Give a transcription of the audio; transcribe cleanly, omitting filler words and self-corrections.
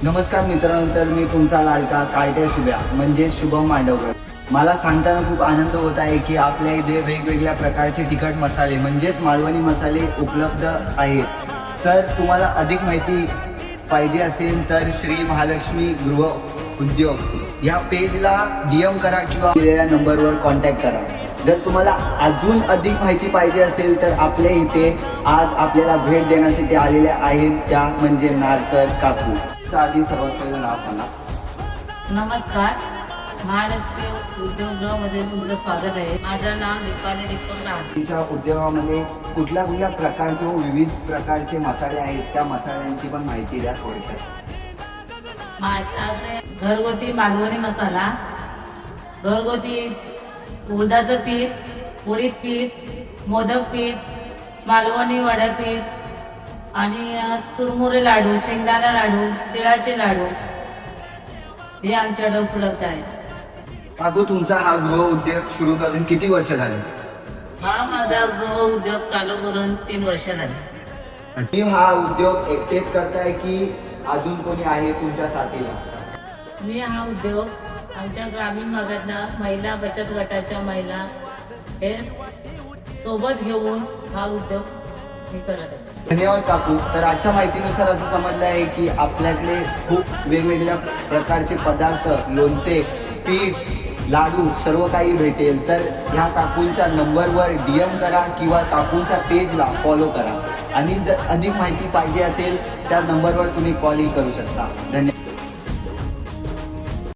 नमस्कार मित्रांनो, तर मी तुमचा लाडका कार्टे शुभ्या म्हणजे शुभम मांडवकर. मला सांगताना खूप आनंद होत आहे की आपल्या इथे वेगवेगळ्या प्रकारचे तिखट मसाले म्हणजेच मालवणी मसाले उपलब्ध आहेत. तर तुम्हाला अधिक माहिती पाहिजे असेल तर श्री महालक्ष्मी गृह उद्योग या पेजला DM करा किंवा दिलेल्या नंबरवर कॉन्टॅक्ट करा. जर तुम्हाला अजून अधिक माहिती पाहिजे असेल तर आपल्या इथे आज आपल्याला भेट देण्यासाठी आलेल्या आहेत त्या म्हणजे नारकर काकू. आधी सर्वात पहिलं नाव सांगा. नमस्कार, महालक्ष्मी उद्योगगृहामध्ये तुमचं स्वागत आहे. माझं नाव दीपाली दीपक राज. तुमच्या उद्योगामध्ये कुठल्या कुठल्या प्रकारचे व विविध प्रकारचे मसाले आहेत त्या मसाल्यांची पण माहिती द्या थोडक्यात. माझ्याकडे घरगुती मालवणी मसाला, घरगुती उडदाचं पीठ, उडीद पीठ, मोदक पीठ, मालवणी वडा पीठ आणि चुरमुरे लाडू, शेंगदाणा लाडू, तिळाचे लाडू हे आमच्याकडे उपलब्ध आहेत. काकू, तुमचा हा गृह उद्योग सुरू करून किती वर्ष झाले? हा माझा गृह उद्योग चालू करून 3 वर्ष झाली. तुम्ही हा उद्योग एकटेच करताय की अजून कोणी आहे तुमच्या साथीला? मी हा उद्योग आमच्या ग्रामीण भागातल्या महिला बचत गटाच्या महिला हे सोबत घेऊन हा उद्योग मी करत आहे. धन्यवाद काकू. तर आजच्या माहितीनुसार असं समजलं आहे की आपल्याकडे खूप वेगवेगळ्या प्रकारचे पदार्थ, लोणचे, पीठ, लाडू सर्व काही भेटेल. तर ह्या काकूंच्या नंबरवर DM करा किंवा काकूंच्या पेजला फॉलो करा आणि जर अधिक माहिती पाहिजे असेल त्या नंबरवर तुम्ही कॉलही करू शकता. धन्यवाद.